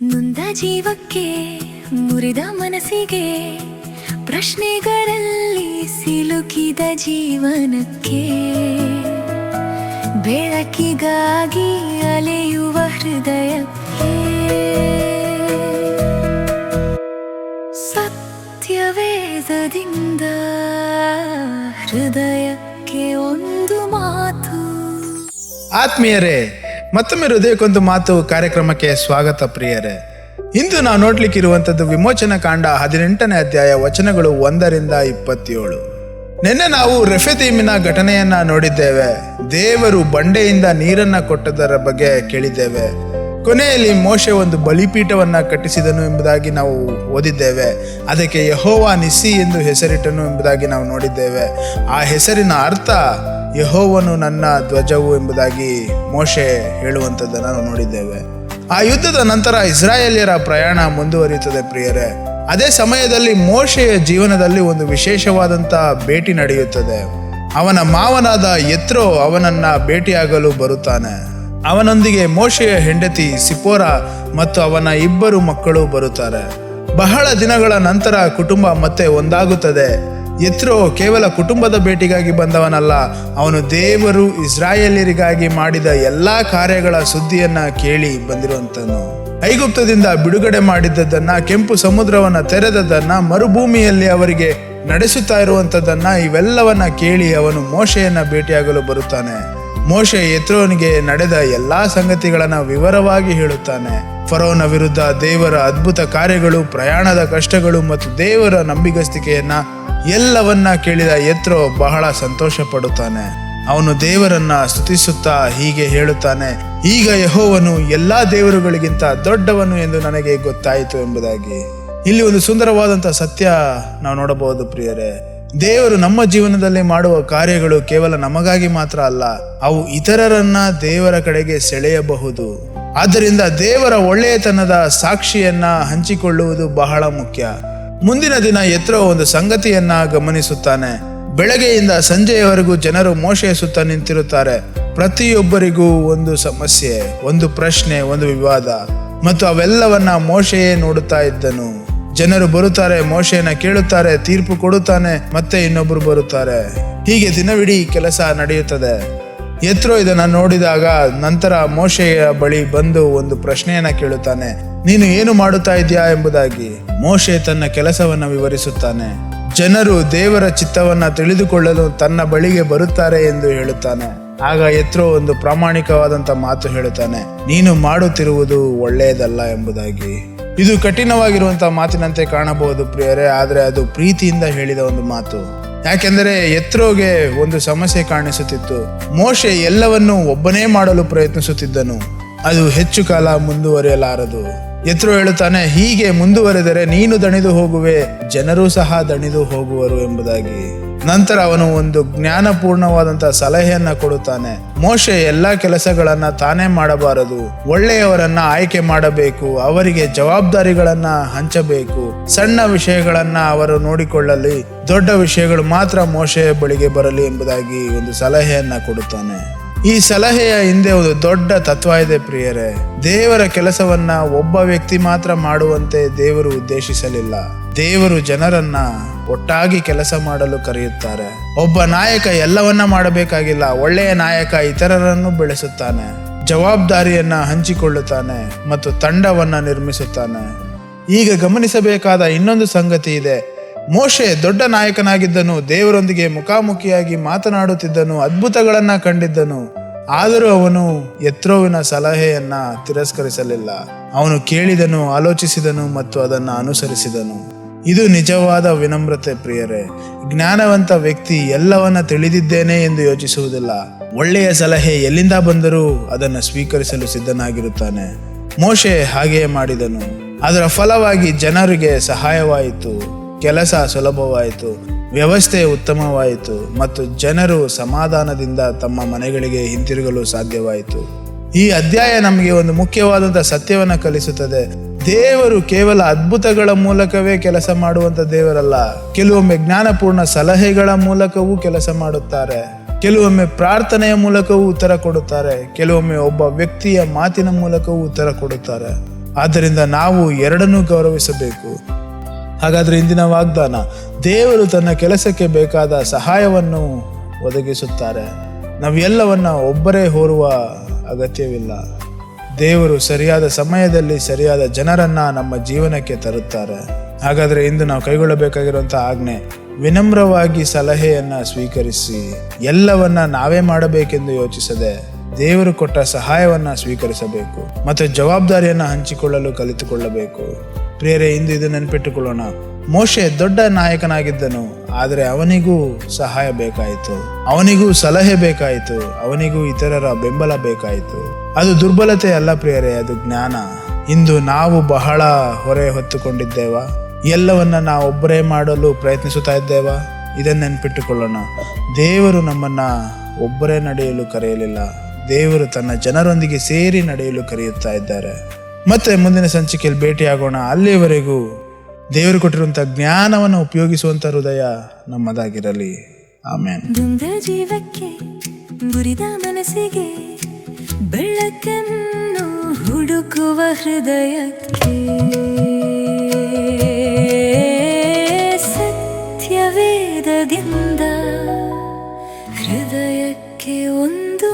ನೊಂದ ಜೀವಕ್ಕೆ ಮುರಿದ ಮನಸ್ಸಿಗೆ ಪ್ರಶ್ನೆಗಳಲ್ಲಿ ಸಿಲುಕಿದ ಜೀವನಕ್ಕೆ ಬೆಳಕಿಗಾಗಿ ಅಲೆಯುವ ಹೃದಯಕ್ಕೆ ಸತ್ಯವೇದದಿಂದ ಹೃದಯಕ್ಕೆ ಒಂದು ಮಾತು. ಆತ್ಮೀಯರೇ, ಮತ್ತೊಮ್ಮೆ ಹೃದಯಕ್ಕೊಂದು ಮಾತು ಕಾರ್ಯಕ್ರಮಕ್ಕೆ ಸ್ವಾಗತ. ಪ್ರಿಯರೇ, ಇಂದು ನಾವು ನೋಡ್ಲಿಕ್ಕಿರುವಂಥದ್ದು ವಿಮೋಚನ ಕಾಂಡ 18ನೇ ಅಧ್ಯಾಯ ವಚನಗಳು 1ರಿಂದ 27. ನಿನ್ನೆ ನಾವು ರೆಫೆದೀಮಿನ ಘಟನೆಯನ್ನ ನೋಡಿದ್ದೇವೆ. ದೇವರು ಬಂಡೆಯಿಂದ ನೀರನ್ನ ಕೊಟ್ಟದರ ಬಗ್ಗೆ ಕೇಳಿದ್ದೇವೆ. ಕೊನೆಯಲ್ಲಿ ಮೋಶೆ ಒಂದು ಬಲಿಪೀಠವನ್ನ ಕಟ್ಟಿಸಿದನು ಎಂಬುದಾಗಿ ನಾವು ಓದಿದ್ದೇವೆ. ಅದಕ್ಕೆ ಯೆಹೋವ ನಿಸ್ಸಿ ಎಂದು ಹೆಸರಿಟ್ಟನು ಎಂಬುದಾಗಿ ನಾವು ನೋಡಿದ್ದೇವೆ. ಆ ಹೆಸರಿನ ಅರ್ಥ ಯೆಹೋವನು ನನ್ನ ಧ್ವಜವು ಎಂಬುದಾಗಿ ಮೋಶೆ ಹೇಳುವಂಥದ್ದನ್ನು ನಾವು ನೋಡಿದ್ದೇವೆ. ಆ ಯುದ್ಧದ ನಂತರ ಇಸ್ರಾಯೇಲ್ಯರ ಪ್ರಯಾಣ ಮುಂದುವರಿಯುತ್ತದೆ. ಪ್ರಿಯರೇ, ಅದೇ ಸಮಯದಲ್ಲಿ ಮೋಶೆಯ ಜೀವನದಲ್ಲಿ ಒಂದು ವಿಶೇಷವಾದಂಥ ಭೇಟಿ ನಡೆಯುತ್ತದೆ. ಅವನ ಮಾವನಾದ ಯೆತ್ರೋ ಅವನನ್ನ ಭೇಟಿಯಾಗಲು ಬರುತ್ತಾನೆ. ಅವನೊಂದಿಗೆ ಮೋಶೆಯ ಹೆಂಡತಿ ಸಿಪೋರಾ ಮತ್ತು ಅವನ 2 ಮಕ್ಕಳು ಬರುತ್ತಾರೆ. ಬಹಳ ದಿನಗಳ ನಂತರ ಕುಟುಂಬ ಮತ್ತೆ ಒಂದಾಗುತ್ತದೆ. ಯೆತ್ರೋ ಕೇವಲ ಕುಟುಂಬದ ಭೇಟಿಗಾಗಿ ಬಂದವನಲ್ಲ, ಅವನು ದೇವರು ಇಸ್ರಾಯೇಲ್ಯರಿಗಾಗಿ ಮಾಡಿದ ಎಲ್ಲಾ ಕಾರ್ಯಗಳ ಸುದ್ದಿಯನ್ನ ಕೇಳಿ ಬಂದಿರುವಂತನು. ಐಗುಪ್ತದಿಂದ ಬಿಡುಗಡೆ ಮಾಡಿದ್ದನ್ನ, ಕೆಂಪು ಸಮುದ್ರವನ್ನ ತೆರೆದದ್ದನ್ನ, ಮರುಭೂಮಿಯಲ್ಲಿ ಅವರಿಗೆ ನಡೆಸುತ್ತಾ ಇರುವಂತದ್ದನ್ನ, ಇವೆಲ್ಲವನ್ನ ಕೇಳಿ ಅವನು ಮೋಶೆಯನ್ನ ಭೇಟಿಯಾಗಲು ಬರುತ್ತಾನೆ. ಮೋಶೆ ಯೆತ್ರೋನಿಗೆ ನಡೆದ ಎಲ್ಲಾ ಸಂಗತಿಗಳನ್ನ ವಿವರವಾಗಿ ಹೇಳುತ್ತಾನೆ. ಫರೋನ ವಿರುದ್ಧ ದೇವರ ಅದ್ಭುತ ಕಾರ್ಯಗಳು, ಪ್ರಯಾಣದ ಕಷ್ಟಗಳು ಮತ್ತು ದೇವರ ನಂಬಿಗಸ್ತಿಕೆಯನ್ನ ಎಲ್ಲವನ್ನ ಕೇಳಿದ ಯೆತ್ರೋ ಬಹಳ ಸಂತೋಷ ಪಡುತ್ತಾನೆ. ಅವನು ದೇವರನ್ನ ಸ್ತುತಿಸುತ್ತಾ ಹೀಗೆ ಹೇಳುತ್ತಾನೆ, ಈಗ ಯೆಹೋವನು ಎಲ್ಲಾ ದೇವರುಗಳಿಗಿಂತ ದೊಡ್ಡವನು ಎಂದು ನನಗೆ ಗೊತ್ತಾಯಿತು ಎಂಬುದಾಗಿ. ಇಲ್ಲಿ ಒಂದು ಸುಂದರವಾದಂತಹ ಸತ್ಯ ನಾವು ನೋಡಬಹುದು. ಪ್ರಿಯರೇ, ದೇವರು ನಮ್ಮ ಜೀವನದಲ್ಲಿ ಮಾಡುವ ಕಾರ್ಯಗಳು ಕೇವಲ ನಮಗಾಗಿ ಮಾತ್ರ ಅಲ್ಲ, ಅವು ಇತರರನ್ನ ದೇವರ ಕಡೆಗೆ ಸೆಳೆಯಬಹುದು. ಆದ್ದರಿಂದ ದೇವರ ಒಳ್ಳೆಯತನದ ಸಾಕ್ಷಿಯನ್ನ ಹಂಚಿಕೊಳ್ಳುವುದು ಬಹಳ ಮುಖ್ಯ. ಮುಂದಿನ ದಿನ ಯೆತ್ರೋ ಒಂದು ಸಂಗತಿಯನ್ನ ಗಮನಿಸುತ್ತಾನೆ. ಬೆಳಗ್ಗೆಯಿಂದ ಸಂಜೆಯವರೆಗೂ ಜನರು ಮೋಶೆಯ ಸುತ್ತ ನಿಂತಿರುತ್ತಾರೆ. ಪ್ರತಿಯೊಬ್ಬರಿಗೂ ಒಂದು ಸಮಸ್ಯೆ, ಒಂದು ಪ್ರಶ್ನೆ, ಒಂದು ವಿವಾದ, ಮತ್ತು ಅವೆಲ್ಲವನ್ನ ಮೋಶೆಯೇ ನೋಡುತ್ತಾ ಇದ್ದನು. ಜನರು ಬರುತ್ತಾರೆ, ಮೋಶೆಯನ್ನ ಕೇಳುತ್ತಾರೆ, ತೀರ್ಪು ಕೊಡುತ್ತಾನೆ, ಮತ್ತೆ ಇನ್ನೊಬ್ರು ಬರುತ್ತಾರೆ. ಹೀಗೆ ದಿನವಿಡೀ ಕೆಲಸ ನಡೆಯುತ್ತದೆ. ಯೆತ್ರೋ ಇದನ್ನ ನೋಡಿದಾಗ ನಂತರ ಮೋಶೆಯ ಬಳಿ ಬಂದು ಒಂದು ಪ್ರಶ್ನೆಯನ್ನ ಕೇಳುತ್ತಾನೆ, ನೀನು ಏನು ಮಾಡುತ್ತಾ ಇದ್ಯಾ ಎಂಬುದಾಗಿ. ಮೋಶೆ ತನ್ನ ಕೆಲಸವನ್ನ ವಿವರಿಸುತ್ತಾನೆ. ಜನರು ದೇವರ ಚಿತ್ತವನ್ನ ತಿಳಿದುಕೊಳ್ಳಲು ತನ್ನ ಬಳಿಗೆ ಬರುತ್ತಾರೆ ಎಂದು ಹೇಳುತ್ತಾನೆ. ಆಗ ಯೆತ್ರೋ ಒಂದು ಪ್ರಾಮಾಣಿಕವಾದಂತ ಮಾತು ಹೇಳುತ್ತಾನೆ, ನೀನು ಮಾಡುತ್ತಿರುವುದು ಒಳ್ಳೆಯದಲ್ಲ ಎಂಬುದಾಗಿ. ಇದು ಕಠಿಣವಾಗಿರುವಂತಹ ಮಾತಿನಂತೆ ಕಾಣಬಹುದು ಪ್ರಿಯರೇ, ಆದರೆ ಅದು ಪ್ರೀತಿಯಿಂದ ಹೇಳಿದ ಒಂದು ಮಾತು. ಯಾಕೆಂದರೆ ಯೆತ್ರೋಗೆ ಒಂದು ಸಮಸ್ಯೆ ಕಾಣಿಸುತ್ತಿತ್ತು. ಮೋಶೆ ಎಲ್ಲವನ್ನೂ ಒಬ್ಬನೇ ಮಾಡಲು ಪ್ರಯತ್ನಿಸುತ್ತಿದ್ದನು. ಅದು ಹೆಚ್ಚು ಕಾಲ ಮುಂದುವರಿಯಲಾರದು. ಯೆತ್ರೋ ಹೇಳುತ್ತಾನೆ, ಹೀಗೆ ಮುಂದುವರೆದರೆ ನೀನು ದಣಿದು ಹೋಗುವೆ, ಜನರೂ ಸಹ ದಣಿದು ಹೋಗುವರು ಎಂಬುದಾಗಿ. ನಂತರ ಅವನು ಒಂದು ಜ್ಞಾನಪೂರ್ಣವಾದಂತಹ ಸಲಹೆಯನ್ನ ಕೊಡುತ್ತಾನೆ. ಮೋಶೆ ಎಲ್ಲಾ ಕೆಲಸಗಳನ್ನ ತಾನೇ ಮಾಡಬಾರದು, ಒಳ್ಳೆಯವರನ್ನ ಆಯ್ಕೆ ಮಾಡಬೇಕು, ಅವರಿಗೆ ಜವಾಬ್ದಾರಿಗಳನ್ನ ಹಂಚಬೇಕು, ಸಣ್ಣ ವಿಷಯಗಳನ್ನ ಅವರು ನೋಡಿಕೊಳ್ಳಲಿ, ದೊಡ್ಡ ವಿಷಯಗಳು ಮಾತ್ರ ಮೋಶೆಯ ಬಳಿಗೆ ಬರಲಿ ಎಂಬುದಾಗಿ ಒಂದು ಸಲಹೆಯನ್ನ ಕೊಡುತ್ತಾನೆ. ಈ ಸಲಹೆಯ ಹಿಂದೆ ಒಂದು ದೊಡ್ಡ ತತ್ವ ಇದೆ ಪ್ರಿಯರೇ. ದೇವರ ಕೆಲಸವನ್ನ ಒಬ್ಬ ವ್ಯಕ್ತಿ ಮಾತ್ರ ಮಾಡುವಂತೆ ದೇವರು ಉದ್ದೇಶಿಸಲಿಲ್ಲ. ದೇವರು ಜನರನ್ನ ಒಟ್ಟಾಗಿ ಕೆಲಸ ಮಾಡಲು ಕರೆಯುತ್ತಾರೆ. ಒಬ್ಬ ನಾಯಕ ಎಲ್ಲವನ್ನ ಮಾಡಬೇಕಾಗಿಲ್ಲ. ಒಳ್ಳೆಯ ನಾಯಕ ಇತರರನ್ನು ಬೆಳೆಸುತ್ತಾನೆ, ಜವಾಬ್ದಾರಿಯನ್ನ ಹಂಚಿಕೊಳ್ಳುತ್ತಾನೆ ಮತ್ತು ತಂಡವನ್ನ ನಿರ್ಮಿಸುತ್ತಾನೆ. ಈಗ ಗಮನಿಸಬೇಕಾದ ಇನ್ನೊಂದು ಸಂಗತಿ ಇದೆ. ಮೋಶೆ ದೊಡ್ಡ ನಾಯಕನಾಗಿದ್ದನು, ದೇವರೊಂದಿಗೆ ಮುಖಾಮುಖಿಯಾಗಿ ಮಾತನಾಡುತ್ತಿದ್ದನು, ಅದ್ಭುತಗಳನ್ನ ಕಂಡಿದ್ದನು. ಆದರೂ ಅವನು ಯೆತ್ರೋವಿನ ಸಲಹೆಯನ್ನ ತಿರಸ್ಕರಿಸಲಿಲ್ಲ. ಅವನು ಕೇಳಿದನು, ಆಲೋಚಿಸಿದನು ಮತ್ತು ಅದನ್ನು ಅನುಸರಿಸಿದನು. ಇದು ನಿಜವಾದ ವಿನಮ್ರತೆ ಪ್ರಿಯರೇ. ಜ್ಞಾನವಂತ ವ್ಯಕ್ತಿ ಎಲ್ಲವನ್ನ ತಿಳಿದಿದ್ದೇನೆ ಎಂದು ಯೋಚಿಸುವುದಿಲ್ಲ. ಒಳ್ಳೆಯ ಸಲಹೆ ಎಲ್ಲಿಂದ ಬಂದರೂ ಅದನ್ನು ಸ್ವೀಕರಿಸಲು ಸಿದ್ಧನಾಗಿರುತ್ತಾನೆ. ಮೋಶೆ ಹಾಗೆಯೇ ಮಾಡಿದನು. ಅದರ ಫಲವಾಗಿ ಜನರಿಗೆ ಸಹಾಯವಾಯಿತು, ಕೆಲಸ ಸುಲಭವಾಯಿತು, ವ್ಯವಸ್ಥೆ ಉತ್ತಮವಾಯಿತು ಮತ್ತು ಜನರು ಸಮಾಧಾನದಿಂದ ತಮ್ಮ ಮನೆಗಳಿಗೆ ಹಿಂತಿರುಗಲು ಸಾಧ್ಯವಾಯಿತು. ಈ ಅಧ್ಯಾಯ ನಮಗೆ ಒಂದು ಮುಖ್ಯವಾದಂತಹ ಸತ್ಯವನ್ನ ಕಲಿಸುತ್ತದೆ. ದೇವರು ಕೇವಲ ಅದ್ಭುತಗಳ ಮೂಲಕವೇ ಕೆಲಸ ಮಾಡುವಂತ ದೇವರಲ್ಲ. ಕೆಲವೊಮ್ಮೆ ಜ್ಞಾನಪೂರ್ಣ ಸಲಹೆಗಳ ಮೂಲಕವೂ ಕೆಲಸ ಮಾಡುತ್ತಾರೆ. ಕೆಲವೊಮ್ಮೆ ಪ್ರಾರ್ಥನೆಯ ಮೂಲಕವೂ ಉತ್ತರ ಕೊಡುತ್ತಾರೆ. ಕೆಲವೊಮ್ಮೆ ಒಬ್ಬ ವ್ಯಕ್ತಿಯ ಮಾತಿನ ಮೂಲಕವೂ ಉತ್ತರ ಕೊಡುತ್ತಾರೆ. ಆದ್ದರಿಂದ ನಾವು ಎರಡನ್ನೂ ಗೌರವಿಸಬೇಕು. ಹಾಗಾದರೆ ಇಂದಿನ ವಾಗ್ದಾನ, ದೇವರು ತನ್ನ ಕೆಲಸಕ್ಕೆ ಬೇಕಾದ ಸಹಾಯವನ್ನು ಒದಗಿಸುತ್ತಾರೆ. ನಾವೆಲ್ಲವನ್ನ ಒಬ್ಬರೇ ಹೊರುವ ಅಗತ್ಯವಿಲ್ಲ. ದೇವರು ಸರಿಯಾದ ಸಮಯದಲ್ಲಿ ಸರಿಯಾದ ಜನರನ್ನ ನಮ್ಮ ಜೀವನಕ್ಕೆ ತರುತ್ತಾರೆ. ಹಾಗಾದರೆ ಇಂದು ನಾವು ಕೈಗೊಳ್ಳಬೇಕಾಗಿರುವಂಥ ಆಜ್ಞೆ, ವಿನಮ್ರವಾಗಿ ಸಲಹೆಯನ್ನ ಸ್ವೀಕರಿಸಿ ಎಲ್ಲವನ್ನ ನಾವೇ ಮಾಡಬೇಕೆಂದು ಯೋಚಿಸದೆ ದೇವರು ಕೊಟ್ಟ ಸಹಾಯವನ್ನ ಸ್ವೀಕರಿಸಬೇಕು ಮತ್ತು ಜವಾಬ್ದಾರಿಯನ್ನ ಹಂಚಿಕೊಳ್ಳಲು ಕಲಿತುಕೊಳ್ಳಬೇಕು. ಪ್ರಿಯರೇ, ಇಂದು ಇದು ನೆನಪಿಟ್ಟುಕೊಳ್ಳೋಣ. ಮೋಶೆ ದೊಡ್ಡ ನಾಯಕನಾಗಿದ್ದನು, ಆದರೆ ಅವನಿಗೂ ಸಹಾಯ ಬೇಕಾಯಿತು, ಅವನಿಗೂ ಸಲಹೆ ಬೇಕಾಯಿತು, ಅವನಿಗೂ ಇತರರ ಬೆಂಬಲ ಬೇಕಾಯಿತು. ಅದು ದುರ್ಬಲತೆ ಅಲ್ಲ ಪ್ರಿಯರೇ, ಅದು ಜ್ಞಾನ. ಇಂದು ನಾವು ಬಹಳ ಹೊರೆ ಹೊತ್ತುಕೊಂಡಿದ್ದೇವಾ? ಎಲ್ಲವನ್ನ ನಾವು ಒಬ್ಬರೇ ಮಾಡಲು ಪ್ರಯತ್ನಿಸುತ್ತಾ ಇದ್ದೇವಾ? ಇದನ್ನು ನೆನಪಿಟ್ಟುಕೊಳ್ಳೋಣ. ದೇವರು ನಮ್ಮನ್ನ ಒಬ್ಬರೇ ನಡೆಯಲು ಕರೆಯಲಿಲ್ಲ, ದೇವರು ತನ್ನ ಜನರೊಂದಿಗೆ ಸೇರಿ ನಡೆಯಲು ಕರೆಯುತ್ತಾ ಇದ್ದಾರೆ. ಮತ್ತೆ ಮುಂದಿನ ಸಂಚಿಕೆಯಲ್ಲಿ ಭೇಟಿಯಾಗೋಣ. ಅಲ್ಲಿಯವರೆಗೂ ದೇವರು ಕೊಟ್ಟಿರುವಂಥ ಜ್ಞಾನವನ್ನು ಉಪಯೋಗಿಸುವಂಥ ಹೃದಯ ನಮ್ಮದಾಗಿರಲಿ. ಆಮೇನ್. ದುಂದ ಜೀವಕ್ಕೆ ಬುರಿದ ಮನಸ್ಸಿಗೆ ಬೆಳಕನ್ನು ಹುಡುಕುವ ಹೃದಯಕ್ಕೆ ಸತ್ಯವೇದದಿಂದ ಹೃದಯಕ್ಕೆ ಒಂದು